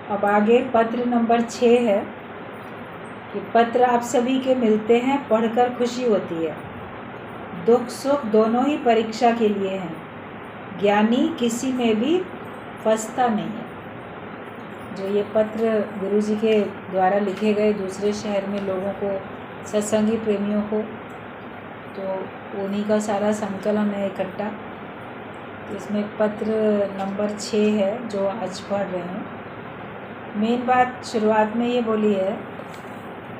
अब आगे पत्र नंबर 6 है कि पत्र आप सभी के मिलते हैं, पढ़कर खुशी होती है। दुख सुख दोनों ही परीक्षा के लिए हैं, ज्ञानी किसी में भी फंसता नहीं है। जो ये पत्र गुरुजी के द्वारा लिखे गए दूसरे शहर में लोगों को, सत्संगी प्रेमियों को, तो उन्हीं का सारा संकलन है इकट्ठा। इसमें पत्र नंबर 6 है जो आज पढ़ रहे हैं। मेन बात शुरुआत में ये बोली है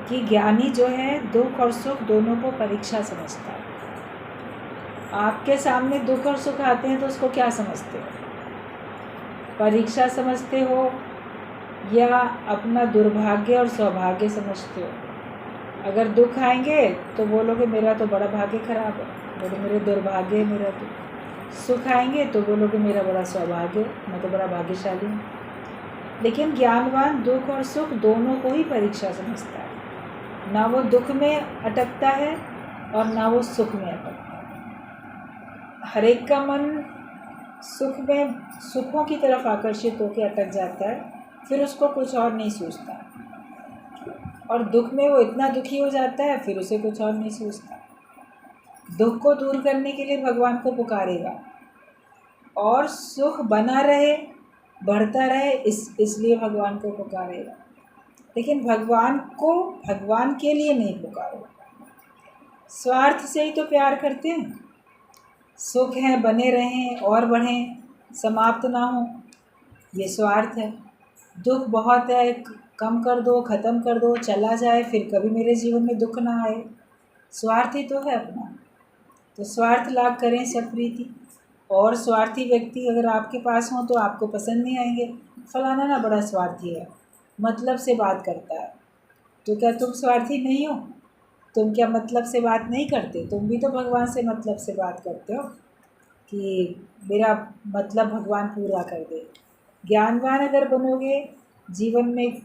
कि ज्ञानी जो है दुख और सुख दोनों को परीक्षा समझता है। आपके सामने दुख और सुख आते हैं तो उसको क्या समझते हो? परीक्षा समझते हो या अपना दुर्भाग्य और सौभाग्य समझते हो? अगर दुख आएंगे तो बोलोगे मेरा तो बड़ा भाग्य खराब है, बोलो मेरे दुर्भाग्य है मेरा तो। सुख आएंगे तो बोलोगे मेरा बड़ा सौभाग्य, मैं तो बड़ा भाग्यशाली हूँ। लेकिन ज्ञानवान दुख और सुख दोनों को ही परीक्षा समझता है। ना वो दुख में अटकता है और ना वो सुख में अटकता है। हर एक का मन सुख में, सुखों की तरफ आकर्षित होकर अटक जाता है, फिर उसको कुछ और नहीं सूझता। और दुख में वो इतना दुखी हो जाता है, फिर उसे कुछ और नहीं सूझता। दुख को दूर करने के लिए भगवान को पुकारेगा और सुख बना रहे, बढ़ता रहे, इसलिए भगवान को पुकारेगा। लेकिन भगवान को भगवान के लिए नहीं पुकारो। स्वार्थ से ही तो प्यार करते हैं। सुख है बने रहें और बढ़ें, समाप्त ना हो, ये स्वार्थ है। दुख बहुत है, कम कर दो, ख़त्म कर दो, चला जाए, फिर कभी मेरे जीवन में दुख ना आए, स्वार्थ ही तो है अपना। तो स्वार्थ लाभ करें सब प्रीति। और स्वार्थी व्यक्ति अगर आपके पास हो तो आपको पसंद नहीं आएंगे। फलाना ना बड़ा स्वार्थी है, मतलब से बात करता है। तो क्या तुम स्वार्थी नहीं हो? तुम क्या मतलब से बात नहीं करते? तुम भी तो भगवान से मतलब से बात करते हो कि मेरा मतलब भगवान पूरा कर दे। ज्ञानवान अगर बनोगे, जीवन में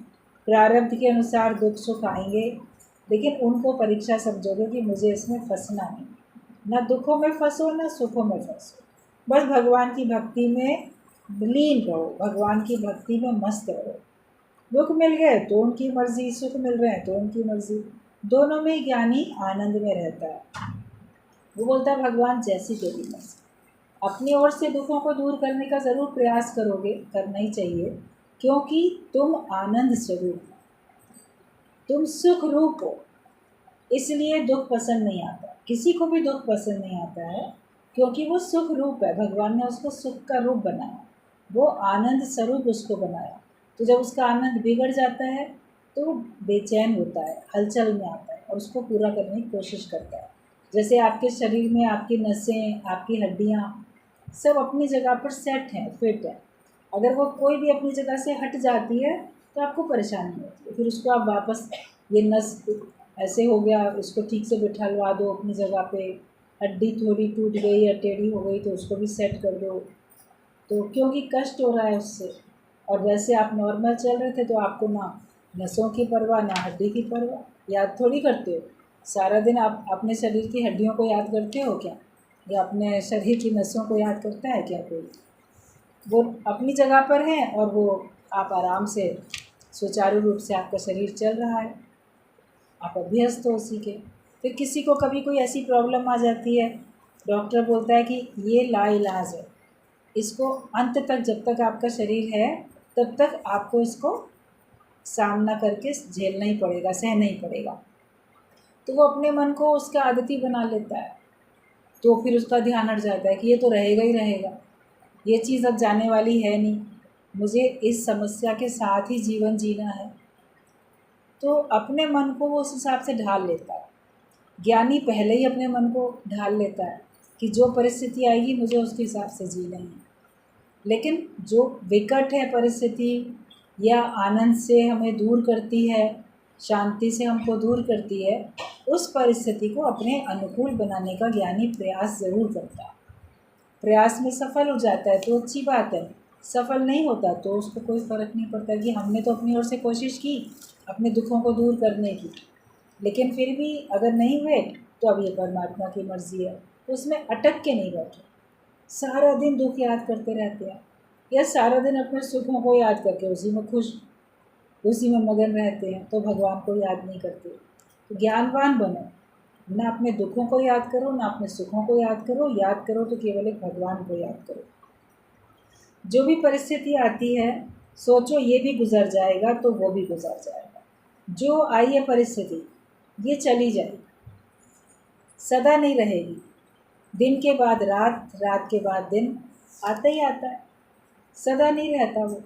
प्रारब्ध के अनुसार दुख सुख आएंगे, लेकिन उनको परीक्षा समझोगे कि मुझे इसमें फंसना नहीं। ना दुखों में फंसो ना सुखों में फंसो, बस भगवान की भक्ति में लीन रहो, भगवान की भक्ति में मस्त रहो। दुख मिल गए तो उनकी मर्ज़ी, सुख मिल रहे हैं तो उनकी मर्ज़ी। दोनों में ज्ञानी आनंद में रहता है। वो बोलता है भगवान जैसी तेरी मर्ज़ी। अपनी ओर से दुखों को दूर करने का ज़रूर प्रयास करोगे, करना ही चाहिए, क्योंकि तुम आनंद स्वरूप हो, तुम सुख रूप हो। इसलिए दुख पसंद नहीं आता, किसी को भी दुख पसंद नहीं आता है, क्योंकि वो सुख रूप है। भगवान ने उसको सुख का रूप बनाया, वो आनंद स्वरूप उसको बनाया। तो जब उसका आनंद बिगड़ जाता है तो बेचैन होता है, हलचल में आता है और उसको पूरा करने की कोशिश करता है। जैसे आपके शरीर में आपकी नसें, आपकी हड्डियाँ सब अपनी जगह पर सेट हैं, फिट है। अगर वो कोई भी अपनी जगह से हट जाती है तो आपको परेशानी होती है। फिर उसको आप वापस, ये नस ऐसे हो गया, उसको ठीक से बिठा दो अपनी जगह पे। हड्डी थोड़ी टूट गई या टेढ़ी हो गई तो उसको भी सेट कर दो, तो क्योंकि कष्ट हो रहा है उससे। और वैसे आप नॉर्मल चल रहे थे तो आपको ना नसों की परवाह ना हड्डी की परवाह, याद थोड़ी करते हो। सारा दिन आप अपने शरीर की हड्डियों को याद करते हो क्या, या अपने शरीर की नसों को याद करता है क्या कोई? वो अपनी जगह पर है और वो आप आराम से सुचारू रूप से आपका शरीर चल रहा है, आप अभ्यस्त हो उसी के। फिर किसी को कभी कोई ऐसी प्रॉब्लम आ जाती है, डॉक्टर बोलता है कि ये लाइलाज है, इसको अंत तक जब तक आपका शरीर है तब तक आपको इसको सामना करके झेलना ही पड़ेगा, सहना ही पड़ेगा। तो वो अपने मन को उसका आदती बना लेता है, तो फिर उसका ध्यान हट जाता है कि ये तो रहेगा ही रहेगा, ये चीज़ अब जाने वाली है नहीं, मुझे इस समस्या के साथ ही जीवन जीना है। तो अपने मन को वो उस हिसाब से ढाल लेता है। ज्ञानी पहले ही अपने मन को ढाल लेता है कि जो परिस्थिति आएगी मुझे उसके हिसाब से जीना है। लेकिन जो विकट है परिस्थिति या आनंद से हमें दूर करती है, शांति से हमको दूर करती है, उस परिस्थिति को अपने अनुकूल बनाने का ज्ञानी प्रयास ज़रूर करता है। प्रयास में सफल हो जाता है तो अच्छी बात है, सफल नहीं होता तो उसको कोई फ़र्क नहीं पड़ता कि हमने तो अपनी ओर से कोशिश की अपने दुखों को दूर करने की, लेकिन फिर भी अगर नहीं हुए तो अब ये परमात्मा की मर्ज़ी है। तो उसमें अटक के नहीं बैठो, सारा दिन दुख याद करते रहते हैं या सारा दिन अपने सुखों को याद करके उसी में खुश उसी में मगन रहते हैं, तो भगवान को याद नहीं करते। तो ज्ञानवान बनो, ना अपने दुखों को याद करो, ना अपने सुखों को याद करो तो केवल एक भगवान को याद करो। जो भी परिस्थिति आती है सोचो ये भी गुजर जाएगा, तो वो भी गुजर जाएगा। जो आई है परिस्थिति ये चली जाएगी, सदा नहीं रहेगी। दिन के बाद रात, रात के बाद दिन आता ही आता है, सदा नहीं रहता वो,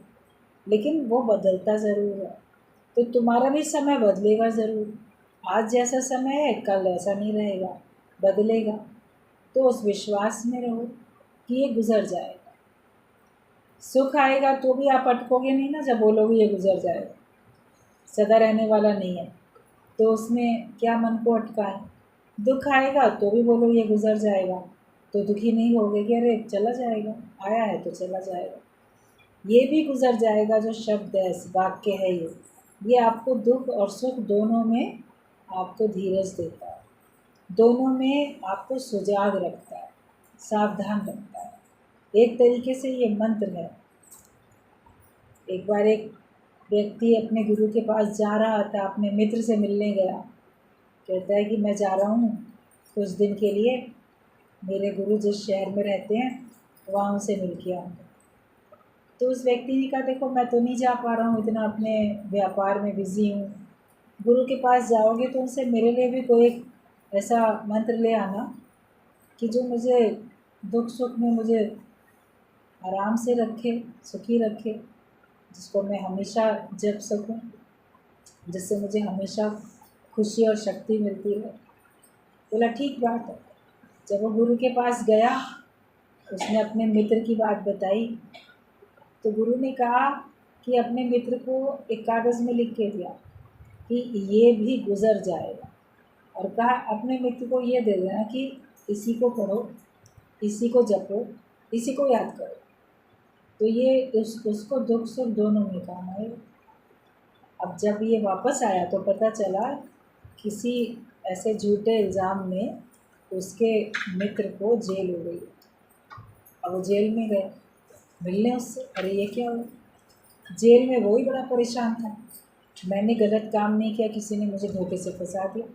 लेकिन वो बदलता ज़रूर है। तो तुम्हारा भी समय बदलेगा ज़रूर। आज जैसा समय है कल ऐसा नहीं रहेगा, बदलेगा। तो उस विश्वास में रहो कि ये गुजर जाएगा। सुख आएगा तो भी आप अटकोगे नहीं ना, जब बोलोगे ये गुजर जाएगा, सदा रहने वाला नहीं है, तो उसमें क्या मन को अटकाए। दुख आएगा तो भी बोलो ये गुजर जाएगा, तो दुखी नहीं होगे कि अरे चला जाएगा, आया है तो चला जाएगा। ये भी गुजर जाएगा जो शब्द है, वाक्य है, ये आपको दुख और सुख दोनों में आपको धीरज देता है, दोनों में आपको सुजाग रखता है, सावधान रखता है। एक तरीके से ये मंत्र है। एक बार एक व्यक्ति अपने गुरु के पास जा रहा था, अपने मित्र से मिलने गया। कहता है कि मैं जा रहा हूँ कुछ दिन के लिए, मेरे गुरु जिस शहर में रहते हैं वहाँ उनसे मिल के आऊँगा। तो उस व्यक्ति ने कहा देखो मैं तो नहीं जा पा रहा हूँ, इतना अपने व्यापार में बिज़ी हूँ। गुरु के पास जाओगे तो उनसे मेरे लिए भी कोई एक ऐसा मंत्र ले आना कि जो मुझे दुख सुख में मुझे आराम से रखे, सुखी रखे, जिसको मैं हमेशा जप सकूं, जिससे मुझे हमेशा खुशी और शक्ति मिलती है। बोला ठीक बात है। जब वो गुरु के पास गया, उसने अपने मित्र की बात बताई, तो गुरु ने कहा कि अपने मित्र को एक कागज़ में लिख के दिया कि ये भी गुज़र जाएगा, और कहा अपने मित्र को ये दे देना कि इसी को पढ़ो, इसी को जपो, इसी को याद करो, तो ये उसको दुख सुख दोनों में काम आए। अब जब ये वापस आया तो पता चला किसी ऐसे झूठे इल्ज़ाम में उसके मित्र को जेल हो गई। अब वो जेल में गए मिलने उससे, अरे ये क्या हुआ? जेल में वही बड़ा परेशान था, मैंने गलत काम नहीं किया, किसी ने मुझे धोखे से फंसा दिया,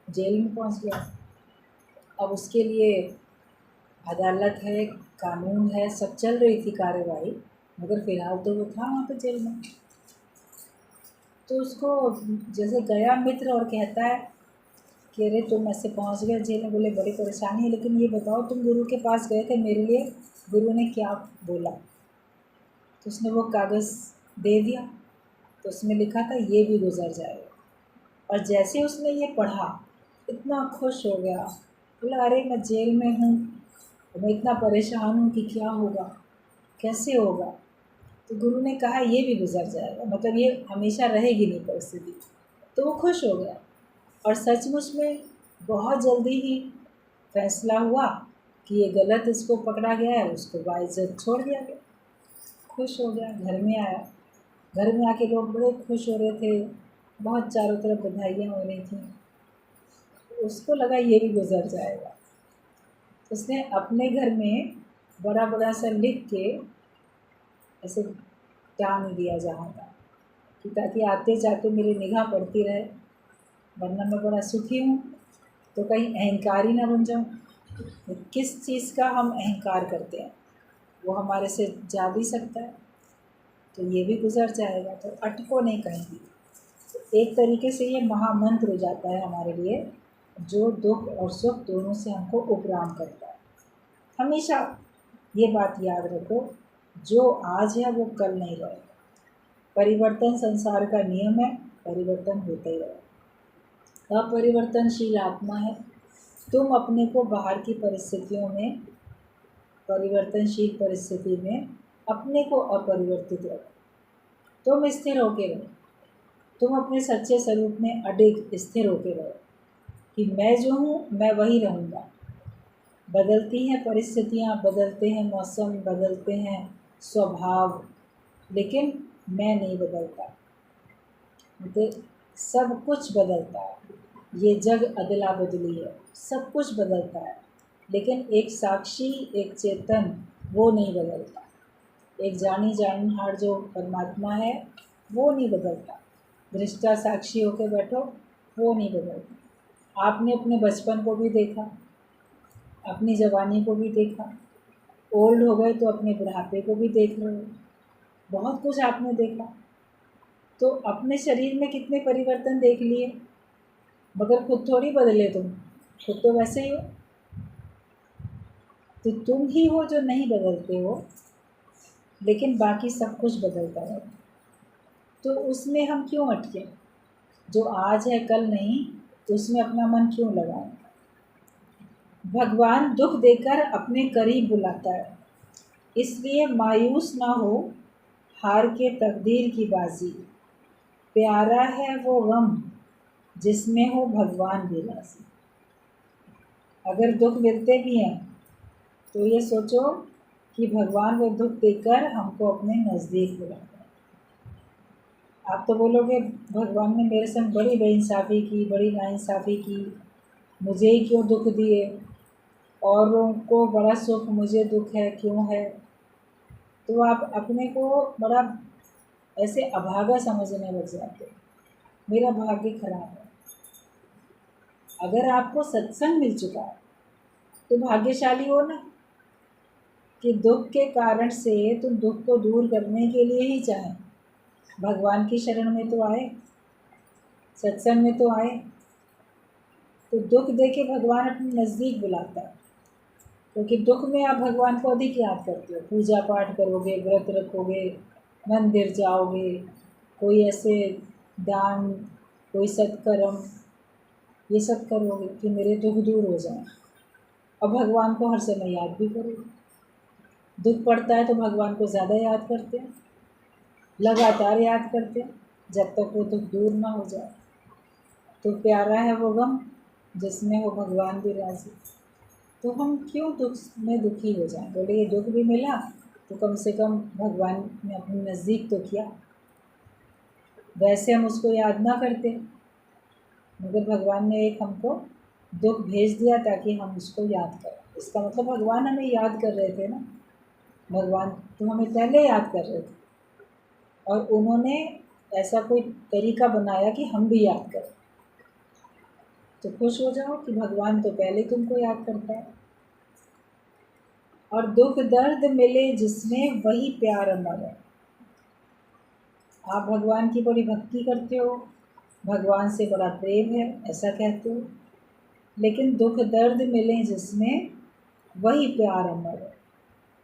जेल में पहुंच गया। अब उसके लिए अदालत है, कानून है, सब चल रही थी कार्यवाही, मगर फ़िलहाल तो वो था वहाँ पे जेल में। तो उसको जैसे गया मित्र और कहता है कि अरे तुम ऐसे पहुँच गए जेल में, बोले बड़ी परेशानी है, लेकिन ये बताओ तुम गुरु के पास गए थे मेरे लिए, गुरु ने क्या बोला? तो उसने वो कागज़ दे दिया, तो उसमें लिखा था ये भी गुजर जाएगा। और जैसे उसने ये पढ़ा इतना खुश हो गया, बोला अरे मैं जेल में हूँ, मैं इतना परेशान हूँ कि क्या होगा, कैसे होगा। तो गुरु ने कहा ये भी गुजर जाएगा, मतलब ये हमेशा रहेगी नहीं परिस्थिति। तो वो खुश हो गया, और सचमुच में बहुत जल्दी ही फैसला हुआ कि ये गलत इसको पकड़ा गया है, उसको बाइज्जत छोड़ दिया गया। खुश हो गया, घर में आया, घर में आके लोग बड़े खुश हो रहे थे, बहुत चारों तरफ बधाइयाँ हो रही थी। उसको लगा ये भी गुजर जाएगा। उसने अपने घर में बड़ा बड़ा सा लिख के ऐसे टांग दिया जहाँ था, कि ताकि आते जाते मेरी निगाह पड़ती रहे, वरना मैं बड़ा सुखी हूँ, तो कहीं अहंकारी ना बन जाऊँ। तो किस चीज़ का हम अहंकार करते हैं वो हमारे से जा भी सकता है, तो ये भी गुजर जाएगा, तो अटको नहीं कहीं भी। तो एक तरीके से ये महामंत्र हो जाता है हमारे लिए, जो दुख और सुख दोनों से हमको उपराम करता है। हमेशा ये बात याद रखो, जो आज है वो कल नहीं रहेगा। परिवर्तन संसार का नियम है, परिवर्तन होता ही रहेगा। अपरिवर्तनशील आत्मा है, तुम अपने को बाहर की परिस्थितियों में, परिवर्तनशील परिस्थिति में अपने को अपरिवर्तित रखो। तुम स्थिर होके रहो, तुम अपने सच्चे स्वरूप में अडिग स्थिर होके रहो कि मैं जो हूँ मैं वही रहूँगा। बदलती हैं परिस्थितियाँ, बदलते हैं मौसम, बदलते हैं स्वभाव, लेकिन मैं नहीं बदलता। मतलब सब कुछ बदलता है, ये जग अदला बदली है, सब कुछ बदलता है, लेकिन एक साक्षी, एक चेतन, वो नहीं बदलता। एक जानी जानहार जो परमात्मा है वो नहीं बदलता। दृष्टा साक्षी होकर बैठो, वो नहीं बदलता। आपने अपने बचपन को भी देखा, अपनी जवानी को भी देखा, ओल्ड हो गए तो अपने बुढ़ापे को भी देख रहे हो, बहुत कुछ आपने देखा। तो अपने शरीर में कितने परिवर्तन देख लिए, मगर खुद थोड़ी बदले तुम, खुद तो वैसे ही हो। तो तुम ही हो जो नहीं बदलते हो, लेकिन बाकी सब कुछ बदलता है। तो उसमें हम क्यों अटके? जो आज है कल नहीं, तो उसमें अपना मन क्यों लगाएं? भगवान दुख देकर अपने करीब बुलाता है, इसलिए मायूस ना हो हार के तकदीर की बाजी। प्यारा है वो गम जिसमें हो भगवान भी राजी। अगर दुख मिलते भी हैं तो ये सोचो कि भगवान वो दुख देकर हमको अपने नज़दीक बुलाता है। आप तो बोलोगे भगवान ने मेरे संग बड़ी बेइंसाफ़ी की, बड़ी नाइंसाफ़ी की, मुझे ही क्यों दुख दिए, औरों को बड़ा सुख मुझे दुख है, क्यों है? तो आप अपने को बड़ा ऐसे अभागा समझने लग जाते, मेरा भाग्य खराब है। अगर आपको सत्संग मिल चुका है तो भाग्यशाली हो ना, कि दुख के कारण से तुम दुख को दूर करने के लिए ही चाहें, भगवान की शरण में तो आए, सत्संग में तो आए। तो दुख देके भगवान अपने नज़दीक बुलाता है, क्योंकि दुख में आप भगवान को अधिक याद करते हो। पूजा पाठ करोगे, व्रत रखोगे, मंदिर जाओगे, कोई ऐसे दान, कोई सत्कर्म, ये सब करोगे कि मेरे दुख दूर हो जाए, और भगवान को हर समय याद भी करोगे। दुख पड़ता है तो भगवान को ज़्यादा याद करते हैं, लगातार याद करते हैं, जब तक वो दुख दूर ना हो जाए। तो प्यारा है वो गम जिसमें हो भगवान भी राजी। तो हम क्यों दुख में दुखी हो जाएं? बोले ये दुख भी मिला तो कम से कम भगवान ने अपने नज़दीक तो किया। वैसे हम उसको याद ना करते, मगर भगवान ने एक हमको दुख भेज दिया ताकि हम उसको याद करें। इसका मतलब भगवान हमें याद कर रहे थे ना, भगवान तो हमें पहले याद कर रहे थे, और उन्होंने ऐसा कोई तरीका बनाया कि हम भी याद करें। तो खुश हो जाओ कि भगवान तो पहले तुमको याद करता है। और दुख दर्द मिले जिसमें वही प्यार अमर है। आप भगवान की बड़ी भक्ति करते हो, भगवान से बड़ा प्रेम है, ऐसा कहते हो, लेकिन दुख दर्द मिले जिसमें वही प्यार अमर है।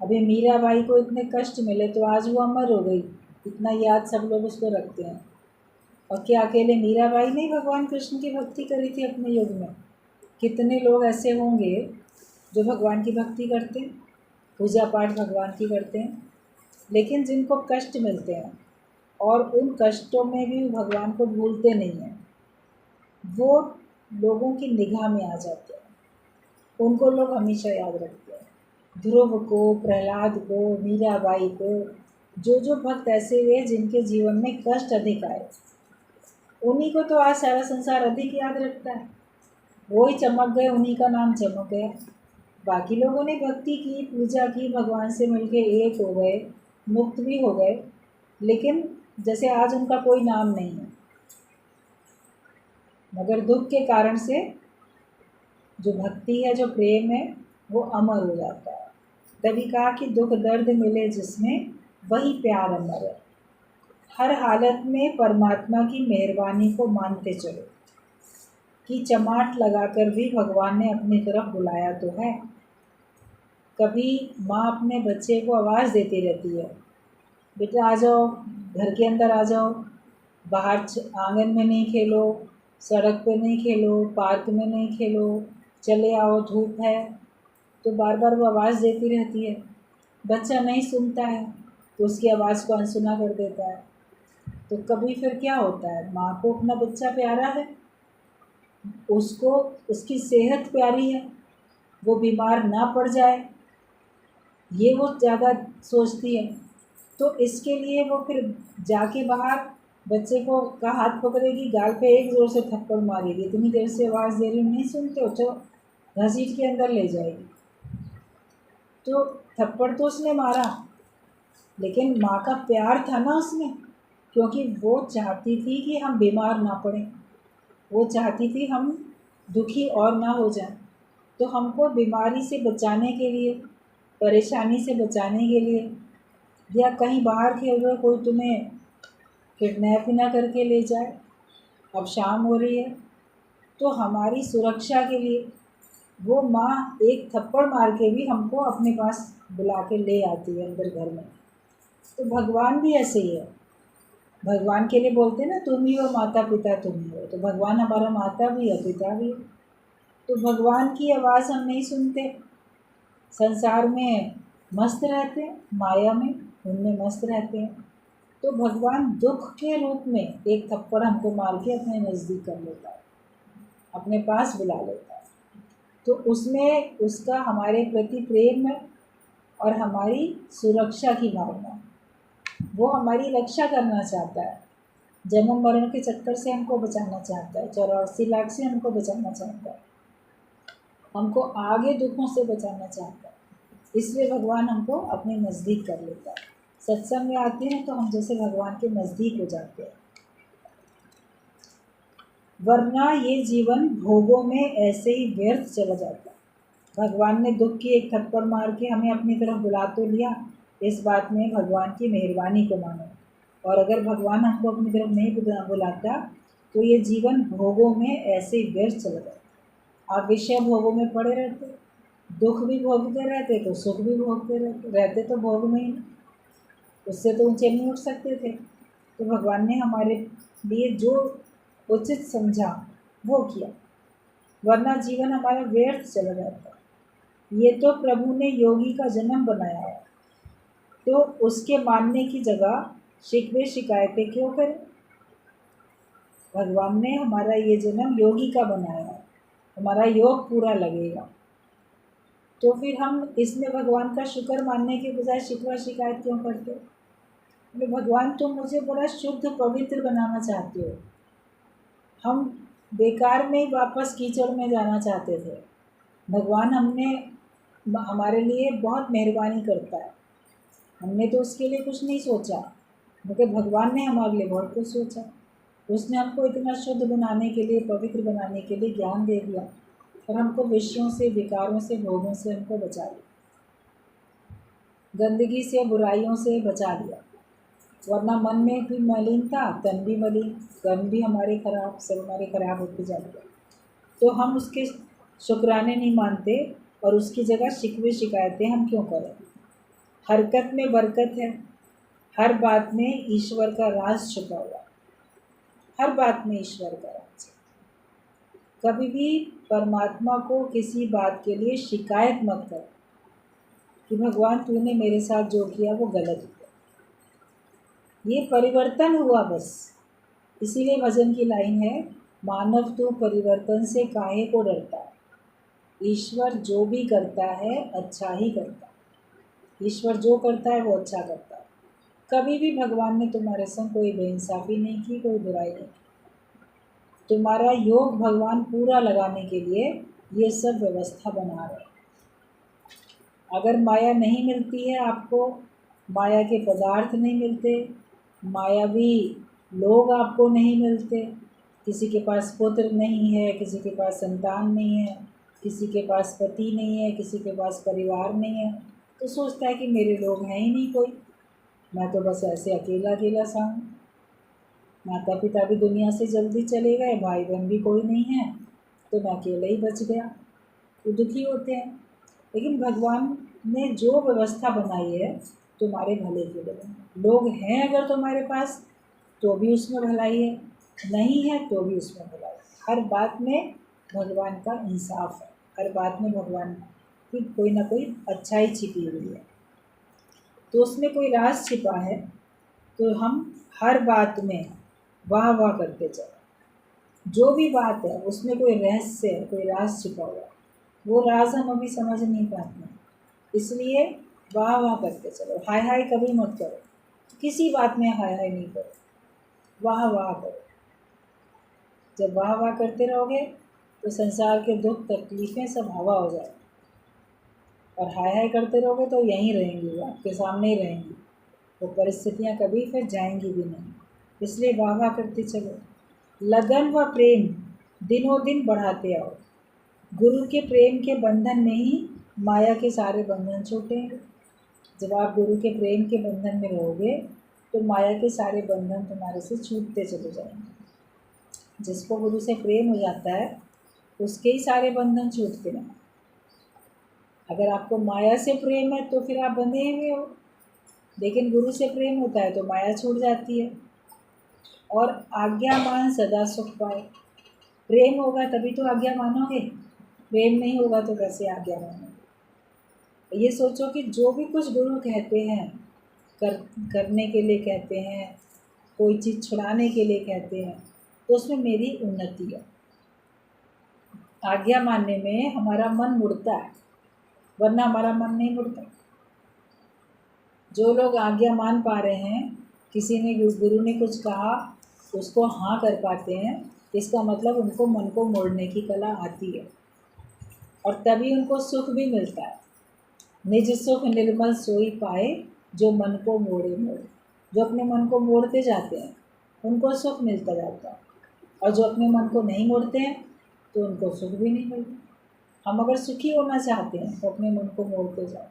अभी मीराबाई को इतने कष्ट मिले तो आज वो अमर हो गई, इतना याद सब लोग उसको रखते हैं। और क्या अकेले मीराबाई ने भगवान कृष्ण की भक्ति करी थी अपने युग में? कितने लोग ऐसे होंगे जो भगवान की भक्ति करते हैं, पूजा पाठ भगवान की करते हैं, लेकिन जिनको कष्ट मिलते हैं और उन कष्टों में भी भगवान को भूलते नहीं हैं, वो लोगों की निगाह में आ जाते हैं, उनको लोग हमेशा याद रखते हैं। ध्रुव को, प्रहलाद को, मीराबाई को, जो जो भक्त ऐसे हुए जिनके जीवन में कष्ट अधिक आए, उन्हीं को तो आज सारा संसार अधिक याद रखता है। वो ही चमक गए, उन्हीं का नाम चमक गया। बाकी लोगों ने भक्ति की, पूजा की, भगवान से मिलके एक हो गए, मुक्त भी हो गए, लेकिन जैसे आज उनका कोई नाम नहीं है। मगर दुख के कारण से जो भक्ति है, जो प्रेम है, वो अमर हो जाता है। तभी कहा कि दुख दर्द मिले जिसमें वही प्यार अमर है। हर हालत में परमात्मा की मेहरबानी को मानते चलो, कि चमाट लगाकर भी भगवान ने अपनी तरफ बुलाया तो है। कभी माँ अपने बच्चे को आवाज़ देती रहती है, बेटा आ जाओ, घर के अंदर आ जाओ, बाहर आंगन में नहीं खेलो, सड़क पे नहीं खेलो, पार्क में नहीं खेलो, चले आओ, धूप है। तो बार बार वो आवाज़ देती रहती है। बच्चा नहीं सुनता है तो उसकी आवाज़ को अनसुना कर देता है। तो कभी फिर क्या होता है, माँ को अपना बच्चा प्यारा है, उसको उसकी सेहत प्यारी है, वो बीमार ना पड़ जाए, ये वो ज़्यादा सोचती है। तो इसके लिए वो फिर जाके बाहर बच्चे को का हाथ पकड़ेगी, गाल पे एक ज़ोर से थप्पड़ मारेगी, इतनी देर से आवाज़ दे रही हूँ नहीं सुनते हो, तो घसीट के अंदर ले जाएगी। तो थप्पड़ तो उसने मारा, लेकिन माँ का प्यार था ना उसमें, क्योंकि वो चाहती थी कि हम बीमार ना पड़ें, वो चाहती थी हम दुखी और ना हो जाएं। तो हमको बीमारी से बचाने के लिए, परेशानी से बचाने के लिए, या कहीं बाहर खेल रहे हो, कोई तुम्हें किडनैप ही ना करके ले जाए, अब शाम हो रही है, तो हमारी सुरक्षा के लिए वो माँ एक थप्पड़ मार के भी हमको अपने पास बुला के ले आती है अंदर घर में। तो भगवान भी ऐसे ही है। भगवान के लिए बोलते हैं ना, तुम ही हो माता पिता, तुम ही हो। तो भगवान हमारा माता भी है, पिता भी है। तो भगवान की आवाज़ हम नहीं सुनते, संसार में मस्त रहते हैं, माया में उनमें मस्त रहते हैं। तो भगवान दुख के रूप में एक थप्पड़ हमको मार के अपने नज़दीक कर लेता है, अपने पास बुला लेता है। तो उसमें उसका हमारे प्रति प्रेम है और हमारी सुरक्षा की भावना। वो हमारी रक्षा करना चाहता है, जन्म मरण के चक्कर से हमको बचाना चाहता है, 84 लाख से हमको बचाना चाहता है, हमको आगे दुखों से बचाना चाहता है। इसलिए भगवान हमको अपने नज़दीक कर लेता है। सत्संग में आते हैं तो हम जैसे भगवान के नज़दीक हो जाते हैं। वरना ये जीवन भोगों में ऐसे ही व्यर्थ चला जाता है। भगवान ने दुख की एक थप्पड़ मार के हमें अपनी तरफ बुला तो लिया, इस बात में भगवान की मेहरबानी को मानो। और अगर भगवान हमको अपनी तरफ नहीं बुलाता तो ये जीवन भोगों में ऐसे ही व्यर्थ चला जाता। आप विषय भोगों में पड़े रहते, दुख भी भोगते रहते तो सुख भी भोगते रहते तो भोग में ही, उससे तो ऊंचे नहीं उठ सकते थे। तो भगवान ने हमारे लिए जो उचित समझा वो किया, वरना जीवन हमारा व्यर्थ चला जाता। ये तो प्रभु ने योगी का जन्म बनाया है, तो उसके मानने की जगह शिकवे शिकायतें क्यों करें। भगवान ने हमारा ये जन्म योगी का बनाया है, हमारा योग पूरा लगेगा, तो फिर हम इसमें भगवान का शुक्र मानने के बजाय शिकवा शिकायत क्यों करते। तो भगवान तुम मुझे बड़ा शुद्ध पवित्र बनाना चाहते हो, हम बेकार में ही वापस कीचड़ में जाना चाहते थे। भगवान हमारे लिए बहुत मेहरबानी करता है, हमने तो उसके लिए कुछ नहीं सोचा, मगर भगवान ने हमारे लिए बहुत कुछ सोचा। उसने हमको इतना शुद्ध बनाने के लिए, पवित्र बनाने के लिए ज्ञान दे दिया और हमको विषयों से, विकारों से, भोगों से हमको बचा लिया, गंदगी से, बुराइयों से बचा लिया। वरना मन में भी मलिन था, तन भी मलिन, कर्म भी हमारे खराब, सब हमारे खराब होते जाते। तो हम उसके शुक्राने नहीं मानते और उसकी जगह शिकवे शिकायतें हम क्यों करें। हरकत में बरकत है, हर बात में ईश्वर का राज छुपा हुआ, हर बात में ईश्वर का राज। कभी भी परमात्मा को किसी बात के लिए शिकायत मत कर कि भगवान तूने मेरे साथ जो किया वो गलत हुआ। ये परिवर्तन हुआ बस। इसीलिए भजन की लाइन है, मानव तू परिवर्तन से काहे को डरता है, ईश्वर जो भी करता है अच्छा ही करता है। ईश्वर जो करता है वो अच्छा करता है। कभी भी भगवान ने तुम्हारे संग कोई बेइंसाफ़ी नहीं की, कोई बुराई नहीं की। तुम्हारा योग भगवान पूरा लगाने के लिए ये सब व्यवस्था बना रहे हैं। अगर माया नहीं मिलती है आपको, माया के पदार्थ नहीं मिलते, मायावी लोग आपको नहीं मिलते, किसी के पास पुत्र नहीं है, किसी के पास संतान नहीं है, किसी के पास पति नहीं है, किसी के पास परिवार नहीं है, तो सोचता है कि मेरे लोग हैं ही नहीं कोई, मैं तो बस ऐसे अकेला अकेला सा हूँ। माता पिता भी दुनिया से जल्दी चले गए, भाई बहन भी कोई नहीं है, तो मैं अकेला ही बच गया। तो दुखी होते हैं। लेकिन भगवान ने जो व्यवस्था बनाई है तुम्हारे भले के लिए। लोग हैं अगर तुम्हारे पास तो भी उसमें भलाई है, नहीं है तो भी उसमें भलाई है। हर बात में भगवान का इंसाफ है, हर बात में भगवान की कोई ना कोई अच्छाई छिपी हुई है, तो उसमें कोई राज छिपा है। तो हम हर बात में वाह वाह करते चले, जो भी बात है उसमें कोई रहस्य है, कोई राज छिपा हुआ है, वो राज हम अभी समझ नहीं पाते हैं। इसलिए वाह वाह करते चलो, हाय हाय कभी मत करो, किसी बात में हाय हाय नहीं करो, वाह वाह करो। जब वाह वाह करते रहोगे तो संसार के दुख तकलीफ़ें सब हवा हो जाए, और हाय हाय करते रहोगे तो यहीं रहेंगी, वो आपके सामने ही रहेंगी, वो परिस्थितियाँ कभी फिर जाएंगी भी नहीं। इसलिए वाह वाह करते चलो। लगन व प्रेम दिनों दिन बढ़ाते आओ। गुरु के प्रेम के बंधन में ही माया के सारे बंधन छूटेंगे। जब आप गुरु के प्रेम के बंधन में रहोगे तो माया के सारे बंधन तुम्हारे से छूटते चले जाएंगे। जिसको गुरु से प्रेम हो जाता है उसके ही सारे बंधन छूटते हैं। अगर आपको माया से प्रेम है तो फिर आप बंधे हुए हो, लेकिन गुरु से प्रेम होता है तो माया छूट जाती है। और आज्ञा मान सदा सुख पाए। प्रेम होगा तभी तो आज्ञा मानोगे, प्रेम नहीं होगा तो कैसे आज्ञा मानोगे। ये सोचो कि जो भी कुछ गुरु कहते हैं कर करने के लिए कहते हैं, कोई चीज़ छुड़ाने के लिए कहते हैं, तो उसमें मेरी उन्नति है। आज्ञा मानने में हमारा मन मुड़ता है, वरना हमारा मन नहीं मुड़ता। जो लोग आज्ञा मान पा रहे हैं, किसी ने गुरु ने कुछ कहा उसको हाँ कर पाते हैं, इसका मतलब उनको मन को मोड़ने की कला आती है और तभी उनको सुख भी मिलता है। निज सुख निर्मल सोई पाए, जो मन को मोड़े मोड़े। जो अपने मन को मोड़ते जाते हैं उनको सुख मिलता जाता है, और जो अपने मन को नहीं मोड़ते हैं तो उनको सुख भी नहीं मिलता। हम अगर सुखी होना चाहते हैं तो अपने मन को मोड़ते जाओ,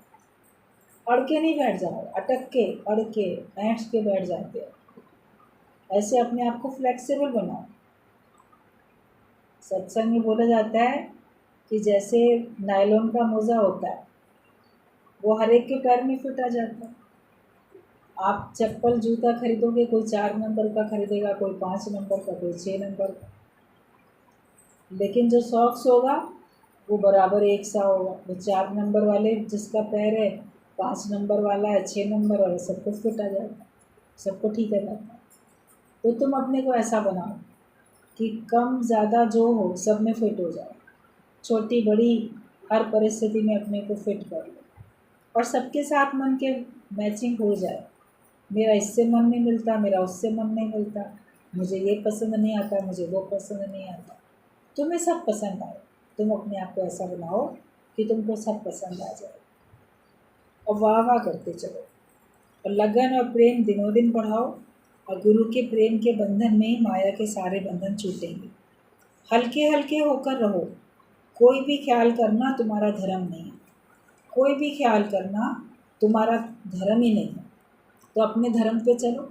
अड़ के नहीं बैठ जाओ, अटक के अड़ के ऐंठ के बैठ जाते हो। ऐसे अपने आप को फ्लेक्सिबल बनाओ। सत्संग में बोला जाता है कि जैसे नायलॉन का मोज़ा होता है वो हर एक के पैर में फिट आ जाता है। आप चप्पल जूता खरीदोगे, कोई 4 नंबर का खरीदेगा, कोई 5 नंबर का, कोई 6 नंबर का, लेकिन जो सॉक्स होगा वो बराबर एक सा होगा। वो 4 नंबर वाले जिसका पैर है, 5 नंबर वाला है, 6 नंबर वाला, सबको फिट आ जाता है, सबको ठीक आ जाता है। तो तुम अपने को ऐसा बनाओ कि कम ज़्यादा जो हो सब में फिट हो जाए, छोटी बड़ी हर परिस्थिति में अपने को फिट कर लो और सबके साथ मन के मैचिंग हो जाए। मेरा इससे मन नहीं मिलता, मेरा उससे मन नहीं मिलता, मुझे ये पसंद नहीं आता, मुझे वो पसंद नहीं आता, तुम्हें सब पसंद आए। तुम अपने आप को ऐसा बनाओ कि तुमको सब पसंद आ जाए और वाह वाह करते चलो। और लगन और प्रेम दिनों दिन बढ़ाओ, और गुरु के प्रेम के बंधन में ही माया के सारे बंधन छूटेंगे। हल्के हल्के होकर रहो। कोई भी ख्याल करना तुम्हारा धर्म नहीं है, कोई भी ख्याल करना तुम्हारा धर्म ही नहीं है। तो अपने धर्म पे चलो।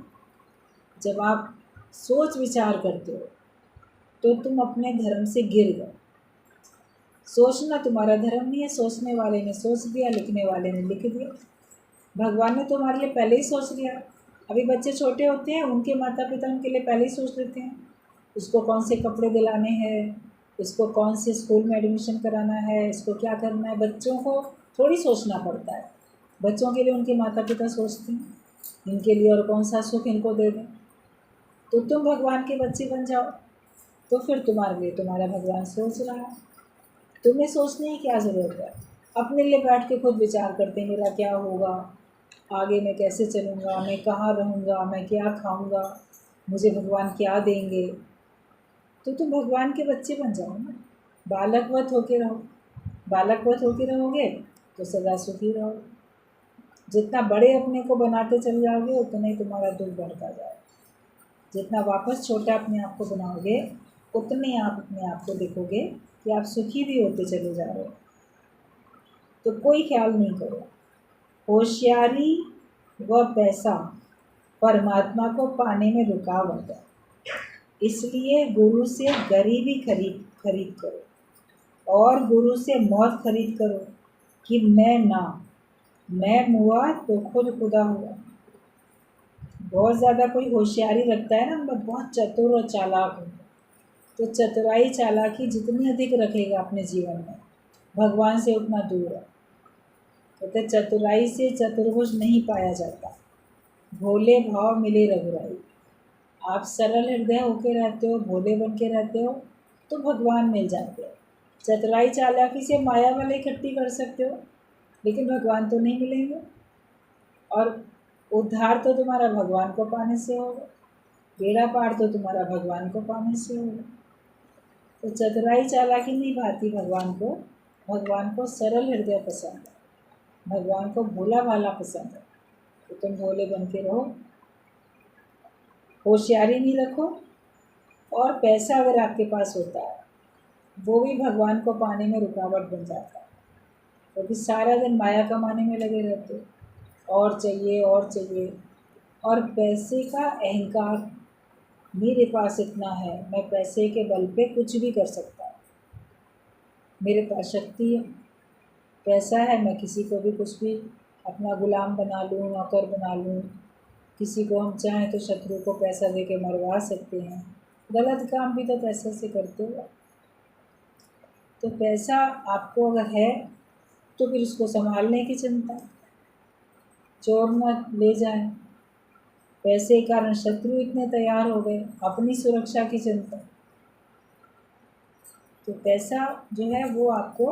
जब आप सोच विचार करते हो तो तुम अपने धर्म से गिर गए। सोचना तुम्हारा धर्म नहीं है, सोचने वाले ने सोच दिया, लिखने वाले ने लिख दिया। भगवान ने तुम्हारे लिए पहले ही सोच लिया। अभी बच्चे छोटे होते हैं, उनके माता पिता उनके लिए पहले ही सोच लेते हैं, उसको कौन से कपड़े दिलाने हैं, इसको कौन से स्कूल में एडमिशन कराना है, इसको क्या करना है। बच्चों को थोड़ी सोचना पड़ता है, बच्चों के लिए उनके माता पिता सोचते हैं, इनके लिए और कौन सा सुख इनको दे दें। तो तुम भगवान के बच्चे बन जाओ, तो फिर तुम्हारे लिए तुम्हारा भगवान सोच रहा है। तुम्हें सोचने की क्या ज़रूरत है। अपने लिए बैठ के खुद विचार करते हैं, मेरा क्या होगा, आगे मैं कैसे चलूँगा, मैं कहाँ रहूँगा, मैं क्या खाऊँगा, मुझे भगवान क्या देंगे। तो तुम भगवान के बच्चे बन जाओ ना, बालकवत होके रहो। बालकवत होके रहोगे तो सदा सुखी रहोगे। जितना बड़े अपने को बनाते चले जाओगे उतना ही तुम्हारा दुख बढ़ता जाएगा। जितना वापस छोटा अपने आप को बनाओगे उतने आप अपने आप को देखोगे कि आप सुखी भी होते चले जा रहे हो। तो कोई ख्याल नहीं करो। होशियारी व पैसा परमात्मा को पाने में रुकावट है, इसलिए गुरु से गरीबी खरीद खरीद करो और गुरु से मौत खरीद करो कि मैं मुआ तो खुद खुदा हुआ। बहुत ज़्यादा कोई होशियारी रखता है ना, मैं बहुत चतुर और चालाक हूँ, तो चतुराई चालाकी जितनी अधिक रखेगा अपने जीवन में, भगवान से उतना दूर है। कहते चतुराई से चतुर्भुज नहीं पाया जाता, भोले भाव मिले रघुराई। आप सरल हृदय होके रहते हो, भोले बन के रहते हो तो भगवान मिल जाते हो। चतुराई चालाकी से माया वाले इकट्ठी कर सकते हो, लेकिन भगवान तो नहीं मिलेंगे। और उद्धार तो तुम्हारा भगवान को पाने से होगा, बेड़ा पार तो तुम्हारा भगवान को पाने से होगा। तो चतुराई चालाकी नहीं भाती भगवान को। भगवान को सरल हृदय पसंद है, भगवान को भोला भाला पसंद है। तो तुम भोले बन के रहो। होशियारी नहीं रखो। और पैसा अगर आपके पास होता है वो भी भगवान को पाने में रुकावट बन जाता है, क्योंकि सारा दिन माया कमाने में लगे रहते हो, और चाहिए और चाहिए। और पैसे का अहंकार, मेरे पास इतना है, मैं पैसे के बल पे कुछ भी कर सकता हूँ, मेरे पास शक्ति है, पैसा है, मैं किसी को भी कुछ भी अपना गुलाम बना लूँ, नौकर बना लूँ। किसी को हम चाहें तो शत्रु को पैसा दे के मरवा सकते हैं। गलत काम भी तो पैसे से करते हो। तो पैसा आपको अगर है तो फिर उसको संभालने की चिंता, चोर न ले जाए। पैसे के कारण शत्रु इतने तैयार हो गए, अपनी सुरक्षा की चिंता। तो पैसा जो है वो आपको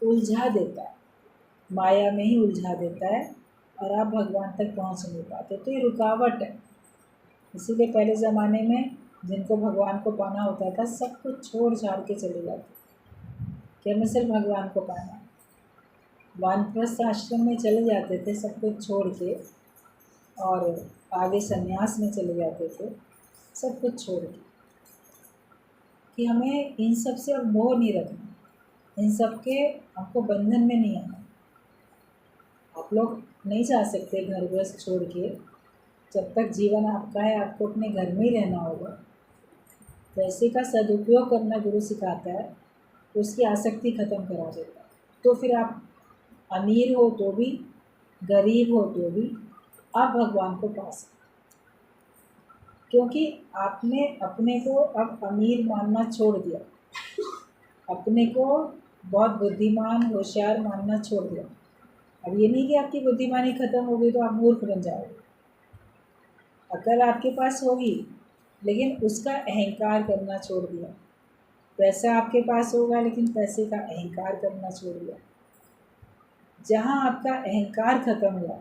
उलझा देता है, माया में ही उलझा देता है, और आप भगवान तक पहुंच नहीं पाते। तो ये रुकावट है। इसीलिए पहले ज़माने में जिनको भगवान को पाना होता था सब कुछ छोड़ छाड़ के चले जाते कि हमें सिर्फ भगवान को पाना है। वानप्रस्थ आश्रम में चले जाते थे सब कुछ छोड़ के, और आगे संन्यास में चले जाते थे सब कुछ छोड़ के, कि हमें इन सब से अब मोह नहीं रखना, इन सब के आपको बंधन में नहीं आना। आप लोग नहीं जा सकते घर गृहस्थ छोड़ के, जब तक जीवन आपका है आपको अपने घर में ही रहना होगा। पैसे का सदुपयोग करना गुरु सिखाता है, उसकी आसक्ति ख़त्म करा देता है। तो फिर आप अमीर हो तो भी, गरीब हो तो भी आप भगवान को पा सकते, क्योंकि आपने अपने को अब अमीर मानना छोड़ दिया, अपने को बहुत बुद्धिमान होशियार मानना छोड़ दिया। अब ये नहीं कि आपकी बुद्धिमानी ख़त्म हो गई तो आप मूर्ख बन जाओगे। अकल आपके पास होगी, लेकिन उसका अहंकार करना छोड़ दिया। पैसा आपके पास होगा, लेकिन पैसे का अहंकार करना छोड़ दिया। जहाँ आपका अहंकार खत्म हुआ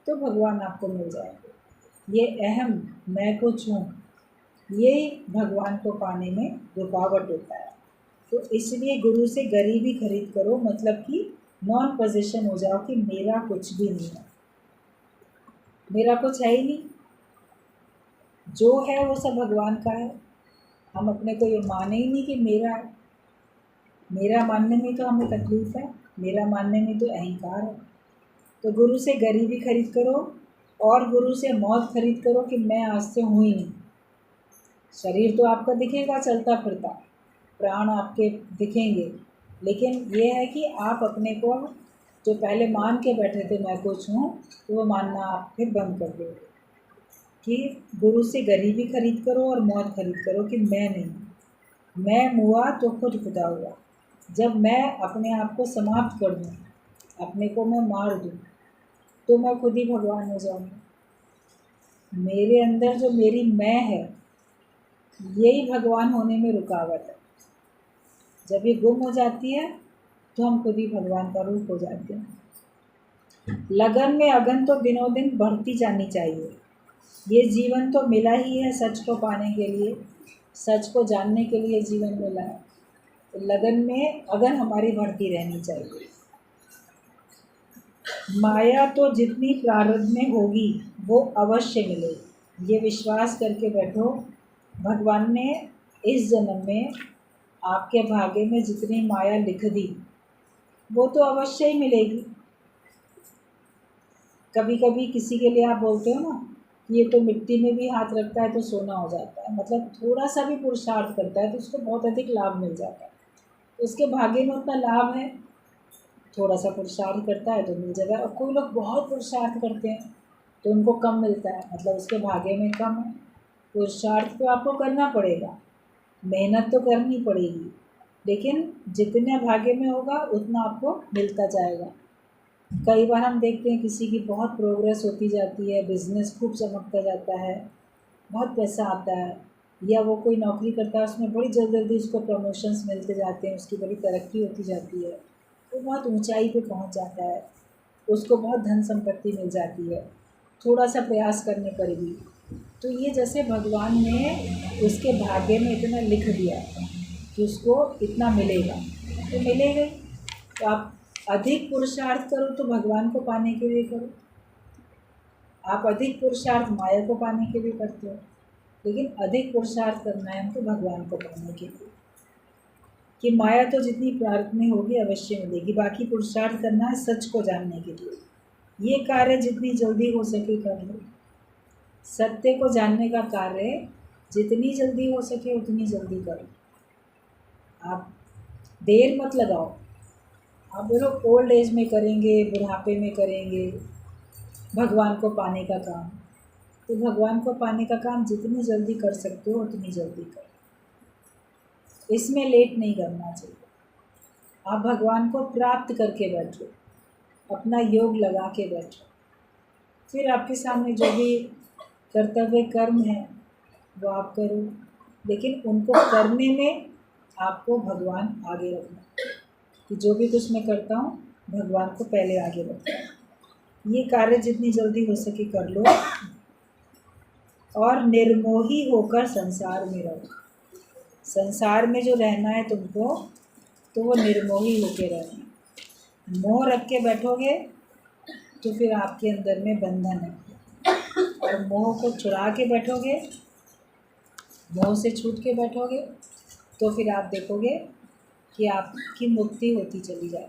तो भगवान आपको मिल जाएंगे। ये अहम मैं कुछ हूँ, ये भगवान को पाने में रुकावट होता है। तो इसलिए गुरु से गरीबी खरीद करो, मतलब कि नॉन पोजीशन हो जाओ कि मेरा कुछ भी नहीं है, मेरा कुछ है ही नहीं, जो है वो सब भगवान का है। हम अपने को ये माने ही नहीं कि मेरा है। मेरा मानने में तो हमें तकलीफ़ है, मेरा मानने में तो अहंकार है। तो गुरु से गरीबी खरीद करो, और गुरु से मौत खरीद करो कि मैं आज से हूँ ही नहीं। शरीर तो आपका दिखेगा चलता फिरता, प्राण आपके दिखेंगे, लेकिन ये है कि आप अपने को जो पहले मान के बैठे थे मैं कुछ हूँ, तो वो मानना आप फिर बंद कर दोगे। कि गुरु से गरीबी खरीद करो और मौत खरीद करो कि मैं नहीं, मैं हुआ तो खुद खुदा हुआ। जब मैं अपने आप को समाप्त कर दूँ, अपने को मैं मार दूँ, तो मैं खुद ही भगवान हो जाऊँगा। मेरे अंदर जो मेरी मैं है, यही भगवान होने में रुकावट है। जब ये गुम हो जाती है तो हम खुद ही भगवान का रूप हो जाते हैं। लगन में अगन तो दिनों दिन बढ़ती जानी चाहिए। ये जीवन तो मिला ही है सच को पाने के लिए, सच को जानने के लिए जीवन मिला है। तो लगन में अगन हमारी बढ़ती रहनी चाहिए। माया तो जितनी प्रारब्ध में होगी वो अवश्य मिलेगी, ये विश्वास करके बैठो। भगवान ने इस जन्म में आपके भाग्य में जितनी माया लिख दी वो तो अवश्य ही मिलेगी। कभी कभी किसी के लिए आप बोलते हो ना कि ये तो मिट्टी में भी हाथ रखता है तो सोना हो जाता है, मतलब थोड़ा सा भी पुरुषार्थ करता है तो उसको बहुत अधिक लाभ मिल जाता है। तो उसके भाग्य में उतना लाभ है, थोड़ा सा पुरुषार्थ करता है तो मिल जाएगा। और कोई लोग बहुत पुरुषार्थ करते हैं तो उनको कम मिलता है, मतलब उसके भाग्य में कम है। पुरुषार्थ तो आपको करना पड़ेगा, मेहनत तो करनी पड़ेगी, लेकिन जितने भाग्य में होगा उतना आपको मिलता जाएगा। कई बार हम देखते हैं किसी की बहुत प्रोग्रेस होती जाती है, बिज़नेस खूब चमकता जाता है, बहुत पैसा आता है, या वो कोई नौकरी करता है उसमें बड़ी जल्दी उसको प्रमोशंस मिलते जाते हैं, उसकी बड़ी तरक्की होती जाती है, वो बहुत ऊंचाई पे पहुंच जाता है, उसको बहुत धन संपत्ति मिल जाती है थोड़ा सा प्रयास करने पर भी। तो ये जैसे भगवान ने उसके भाग्य में इतना लिख दिया कि उसको इतना मिलेगा तो मिलेगा। तो आप अधिक पुरुषार्थ करो तो भगवान को पाने के लिए करो, आप अधिक पुरुषार्थ माया को पाने के लिए करते हो। लेकिन अधिक पुरुषार्थ करना है हमको भगवान को पाने के लिए, कि माया तो जितनी प्रारब्ध में होगी अवश्य मिलेगी, बाकी पुरुषार्थ करना है सच को जानने के लिए। ये कार्य जितनी जल्दी हो सके कर लो। सत्य को जानने का कार्य जितनी जल्दी हो सके उतनी जल्दी करो। आप देर मत लगाओ। आप बोलो ओल्ड एज में करेंगे, बुढ़ापे में करेंगे भगवान को पाने का काम, तो भगवान को पाने का काम जितनी जल्दी कर सकते हो उतनी जल्दी करो। इसमें लेट नहीं करना चाहिए। आप भगवान को प्राप्त करके बैठो, अपना योग लगा के बैठो, फिर आपके सामने जो भी कर्तव्य कर्म है वो आप करो, लेकिन उनको करने में आपको भगवान आगे रखना, कि जो भी कुछ मैं करता हूँ भगवान को पहले आगे रखना। ये कार्य जितनी जल्दी हो सके कर लो और निर्मोही होकर संसार में रहो। संसार में जो रहना है तुमको, तो वो निर्मोही होके रहना। मोह रख के बैठोगे तो फिर आपके अंदर में बंधन है, और मोह को छुड़ा के बैठोगे, मोह से छूट के बैठोगे, तो फिर आप देखोगे कि आपकी मुक्ति होती चली जाए।